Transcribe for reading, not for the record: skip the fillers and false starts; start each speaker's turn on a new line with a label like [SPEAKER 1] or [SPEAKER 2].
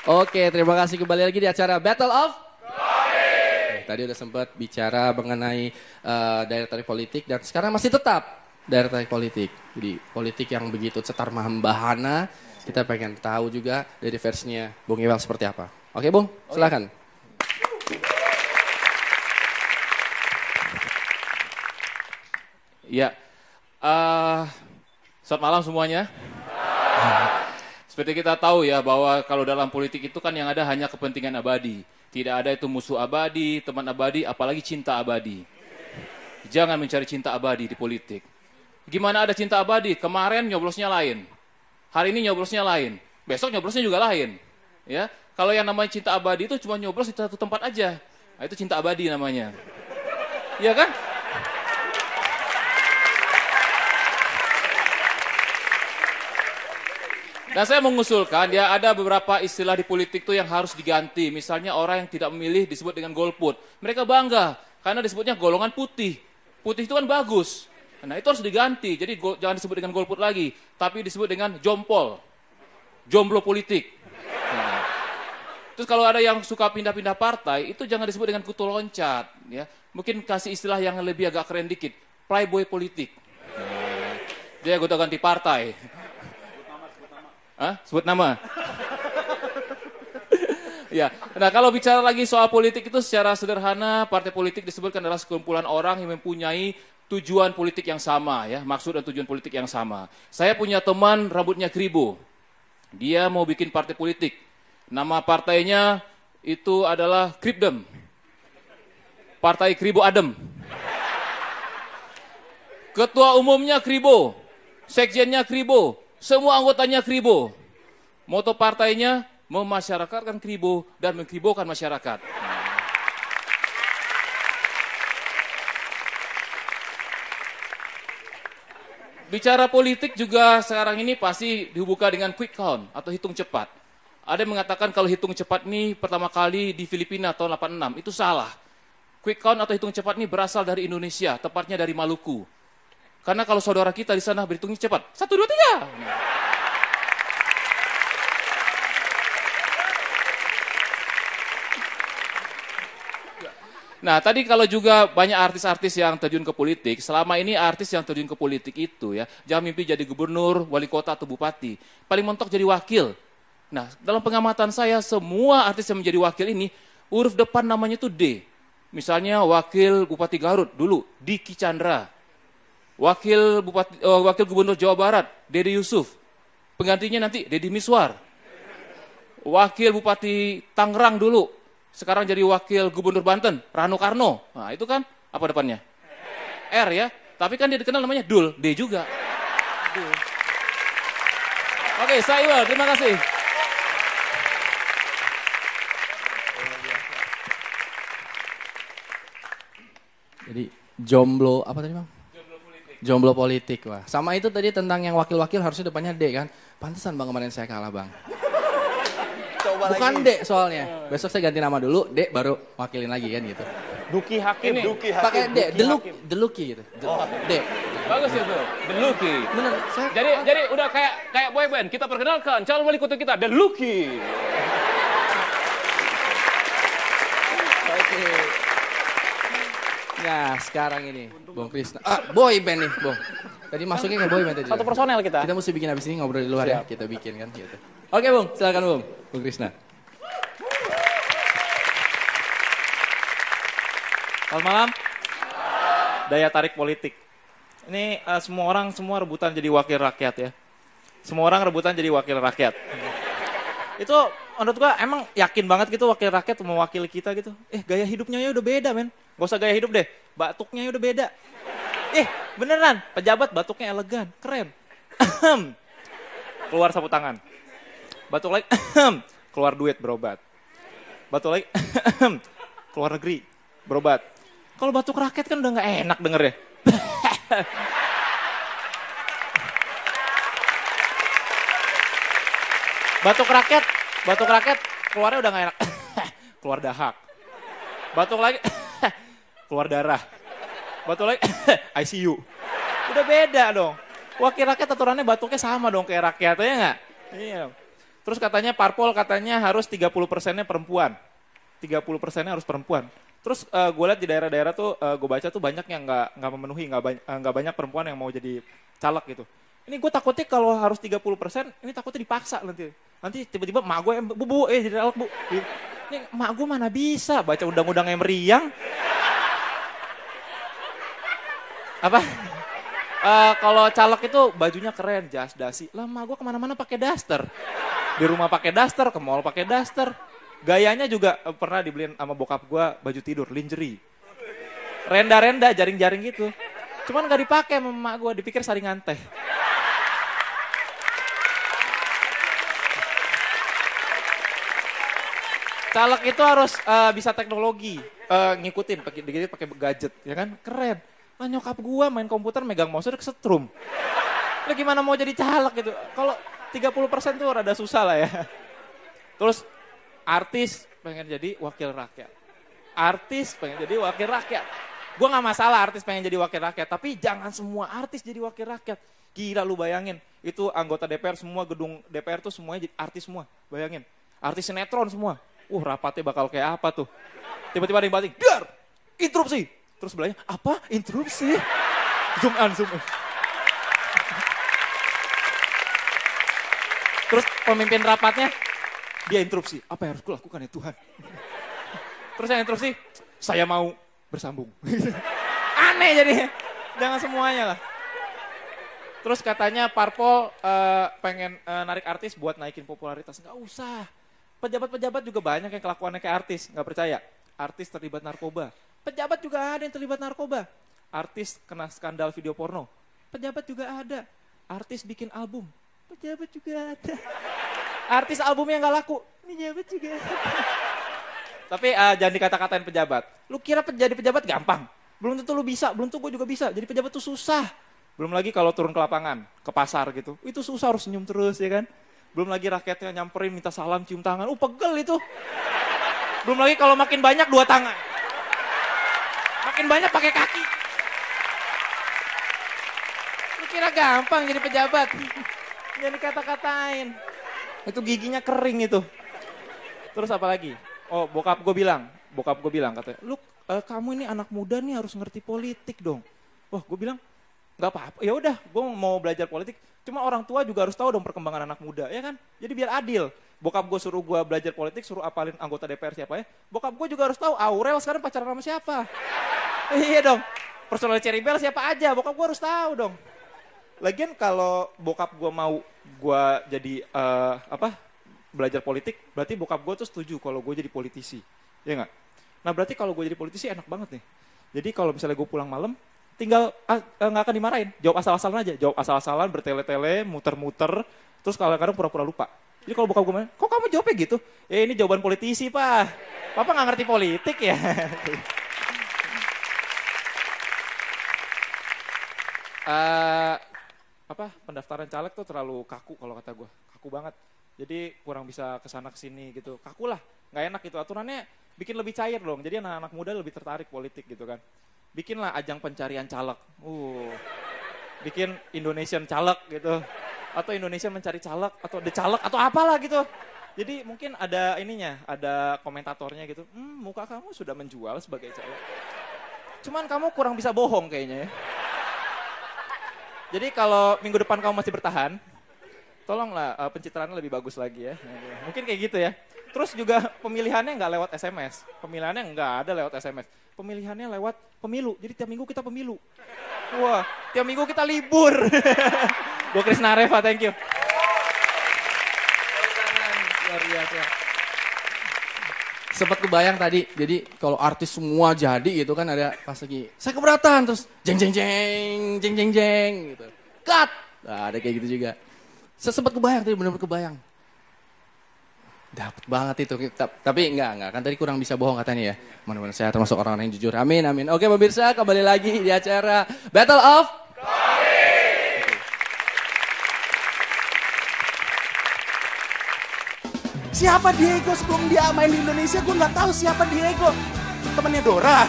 [SPEAKER 1] Oke, terima kasih kembali lagi di acara Battle of Tadi udah sempat bicara mengenai daya tarik politik dan sekarang masih tetap daya tarik politik. Jadi politik yang begitu cetar membahana, kita pengen tahu juga dari versinya Bung Iwal seperti apa. Oke Bung, silakan.
[SPEAKER 2] Ya, selamat malam semuanya. Seperti kita tahu ya bahwa kalau dalam politik itu kan yang ada hanya kepentingan abadi. Tidak ada itu musuh abadi, teman abadi, apalagi cinta abadi. Jangan mencari cinta abadi di politik. Gimana ada cinta abadi? Kemarin nyoblosnya lain. Hari ini nyoblosnya lain. Besok nyoblosnya juga lain. Ya, kalau yang namanya cinta abadi itu cuma nyoblos di satu tempat aja. Nah, itu cinta abadi namanya. Iya kan? Dan saya mengusulkan ya ada beberapa istilah di politik itu yang harus diganti. Misalnya orang yang tidak memilih disebut dengan golput. Mereka bangga karena disebutnya golongan putih. Putih itu kan bagus. Nah itu harus diganti. Jadi jangan disebut dengan golput lagi. Tapi disebut dengan jompol. Jomblo politik. Nah. Terus kalau ada yang suka pindah-pindah partai, itu jangan disebut dengan kutu loncat. Ya. Mungkin kasih istilah yang lebih agak keren dikit. Playboy politik. Nah. Dia gonta-ganti partai. Hah? Sebut nama. Ya. Nah, kalau bicara lagi soal politik itu secara sederhana, partai politik disebutkan adalah sekumpulan orang yang mempunyai tujuan politik yang sama ya, maksud dan tujuan politik yang sama. Saya punya teman rambutnya kribo. Dia mau bikin partai politik. Nama partainya itu adalah Kribdem. Partai Kribo Adem. Ketua umumnya kribo, sekjennya kribo. Semua anggotanya kribo. Moto partainya memasyarakatkan kribo dan mengkribokan masyarakat. Bicara politik juga sekarang ini pasti dihubungkan dengan quick count atau hitung cepat. Ada yang mengatakan kalau hitung cepat ini pertama kali di Filipina tahun 86. Itu salah. Quick count atau hitung cepat ini berasal dari Indonesia, tepatnya dari Maluku. Karena kalau saudara kita di sana berhitungnya cepat. 1, 2, 3. Nah, tadi kalau juga banyak artis-artis yang terjun ke politik, selama ini artis yang terjun ke politik itu ya, jangan mimpi jadi gubernur, wali kota, atau bupati. Paling mentok jadi wakil. Nah, dalam pengamatan saya, semua artis yang menjadi wakil ini, huruf depan namanya itu D. Misalnya wakil Bupati Garut dulu, Diki Chandra. Wakil Gubernur Jawa Barat, Dede Yusuf. Penggantinya nanti Deddy Miswar. Wakil Bupati Tangerang dulu, sekarang jadi Wakil Gubernur Banten, Rano Karno. Nah itu kan apa depannya? R ya, tapi kan dia dikenal namanya Dul, D juga. Dul. Oke, saya Iwal, terima kasih.
[SPEAKER 1] Jadi jomblo, apa tadi Bang? Jomblo politik, wah. Sama itu tadi tentang yang wakil-wakil harusnya depannya D kan. Pantesan Bang kemarin saya kalah Bang.
[SPEAKER 3] Coba
[SPEAKER 1] Bukan
[SPEAKER 3] lagi.
[SPEAKER 1] D soalnya. Besok saya ganti nama dulu, D baru wakilin lagi kan gitu.
[SPEAKER 4] Duki Hakim.
[SPEAKER 3] Duki Hakim.
[SPEAKER 1] Pakai D, Deluki gitu. D.
[SPEAKER 2] Bagus itu, The Lucky.
[SPEAKER 1] Bener, saya
[SPEAKER 2] Jadi udah kayak boyband, kita perkenalkan calon wali kota kita, The Lucky.
[SPEAKER 1] oke. Nah, sekarang ini Bung Krisna. Boy band nih, Bung. Tadi masuknya ke boy band tadi.
[SPEAKER 4] Satu personel kita.
[SPEAKER 1] Kita mesti bikin habis ini ngobrol di luar ya. Kita bikin kan gitu. Oke, Bung. Silakan, Bung Krisna.
[SPEAKER 4] Selamat malam. Daya tarik politik. Ini semua rebutan jadi wakil rakyat ya. Semua orang rebutan jadi wakil rakyat. Itu menurut gua emang yakin banget gitu wakil rakyat mewakili kita gitu. Gaya hidupnya ya udah beda men. Gak usah gaya hidup deh, batuknya ya udah beda. Beneran, pejabat batuknya elegan, keren. Keluar sapu tangan. Batuk lagi, keluar duit berobat. Batuk lagi, keluar negeri berobat. Kalau batuk rakyat kan udah gak enak denger ya. Batuk rakyat keluarnya udah gak enak. Keluar dahak. Batuk lagi, keluar darah. Batuk lagi, ICU. Udah beda dong. Wakil rakyat aturannya batuknya sama dong kayak rakyat, ya nggak? Iya. Terus katanya parpol katanya harus 30%-nya perempuan. 30%-nya harus perempuan. Terus gue lihat di daerah-daerah tuh, gue baca tuh banyak yang nggak memenuhi, nggak banyak perempuan yang mau jadi caleg gitu. Ini gue takutnya kalau harus 30%, ini takutnya dipaksa nanti. Nanti tiba-tiba emak gue, bu, jadi caleg bu. Ini emak gue mana bisa baca undang-undang yang meriang. Apa? Kalau caleg itu bajunya keren, jas, dasi. Lah emak gue kemana-mana pakai daster. Di rumah pakai daster, ke mall pakai daster. Gayanya juga pernah dibeliin sama bokap gue baju tidur, lingerie. Renda-renda, jaring-jaring gitu. Cuman gak dipakai sama emak gue, dipikir saringan teh. Caleg itu harus bisa teknologi, ngikutin, pakai gadget, ya kan? Keren. Nah nyokap gue main komputer megang mouse udah kesetrum. Lah gimana mau jadi caleg gitu? Kalau 30% tuh rada susah lah ya. Terus artis pengen jadi wakil rakyat. Artis pengen jadi wakil rakyat. Gue gak masalah artis pengen jadi wakil rakyat, tapi jangan semua artis jadi wakil rakyat. Gila lu bayangin, itu anggota DPR semua, gedung DPR tuh semuanya jadi artis semua. Bayangin, artis sinetron semua. Rapatnya bakal kayak apa tuh. Tiba-tiba ada yang batin, dar, interupsi. Terus sebelahnya, apa? Interupsi? Zoom in. Terus pemimpin rapatnya, dia interupsi. Apa yang harus kulakukan ya Tuhan? Terus yang interupsi, saya mau bersambung. Aneh jadinya. Jangan semuanya lah. Terus katanya parpol pengen narik artis buat naikin popularitas. Nggak usah. Pejabat-pejabat juga banyak yang kelakuannya kayak artis. Nggak percaya. Artis terlibat narkoba. Pejabat juga ada yang terlibat narkoba. Artis kena skandal video porno. Pejabat juga ada. Artis bikin album. Pejabat juga ada. Artis albumnya nggak laku. Pejabat juga ada. Tapi jangan dikata-katain pejabat. Lu kira jadi pejabat gampang? Belum tentu lu bisa, belum tentu gue juga bisa. Jadi pejabat tuh susah. Belum lagi kalau turun ke lapangan, ke pasar gitu. Itu susah, harus senyum terus ya kan. Belum lagi rakyatnya nyamperin, minta salam, cium tangan. Pegel itu. Belum lagi kalau makin banyak 2 tangan. Makin banyak pakai kaki. Lu kira gampang jadi pejabat? Jangan dikata-katain. Itu giginya kering itu. Terus apa lagi? Bokap gue bilang katanya, lu kamu ini anak muda nih harus ngerti politik dong. Wah, gue bilang nggak apa-apa. Ya udah, gue mau belajar politik. Cuma orang tua juga harus tahu dong perkembangan anak muda, ya kan? Jadi biar adil. Bokap gue suruh gue belajar politik, suruh apalin anggota DPR siapa ya. Bokap gue juga harus tahu Aurel sekarang pacaran sama siapa. Iya dong. Personal Cherry Bell siapa aja, bokap gue harus tahu dong. Lagian kalau bokap gue mau gue jadi belajar politik, berarti bokap gue tuh setuju kalau gue jadi politisi. Ya nggak? Nah berarti kalau gue jadi politisi enak banget nih. Jadi kalau misalnya gue pulang malam, tinggal nggak akan dimarahin. Jawab asal-asalan aja. Jawab asal-asalan, bertele-tele, muter-muter. Terus kadang-kadang pura-pura lupa. Jadi kalau bokap gue bilang, kok kamu jawabnya gitu? Ini jawaban politisi, Pak. Papa nggak ngerti politik ya? Pendaftaran caleg tuh terlalu kaku kalau kata gue. Kaku banget. Jadi kurang bisa kesana kesini gitu. Kaku lah, nggak enak gitu. Aturannya bikin lebih cair dong. Jadi anak-anak muda lebih tertarik politik gitu kan. Bikinlah ajang pencarian caleg. Bikin Indonesian caleg gitu. Atau Indonesia mencari caleg, atau the caleg, atau apalah gitu. Jadi mungkin ada ininya, ada komentatornya gitu. Muka kamu sudah menjual sebagai caleg. Cuman kamu kurang bisa bohong kayaknya ya. Jadi kalau minggu depan kamu masih bertahan, tolonglah pencitraannya lebih bagus lagi ya. Mungkin kayak gitu ya. Terus juga pemilihannya nggak lewat SMS. Pemilihannya nggak ada lewat SMS. Pemilihannya lewat pemilu. Jadi tiap minggu kita pemilu. Wah, tiap minggu kita libur. Gue Krisna Reva, thank you.
[SPEAKER 1] Luar biasa. Sempat kebayang tadi, jadi kalau artis semua jadi gitu kan ada pas lagi, saya keberatan, terus jeng jeng jeng, jeng jeng jeng gitu. Cut! Nah, ada kayak gitu juga. Sempat kebayang tadi, benar-benar kebayang. Dapat banget itu, tapi enggak, kan tadi kurang bisa bohong katanya ya. Mana-mana saya termasuk orang-orang yang jujur, amin, amin. Oke pemirsa, kembali lagi di acara Battle of
[SPEAKER 3] Siapa Diego sebelum dia main di Indonesia? Gue nggak tahu siapa Diego. Temennya Dora.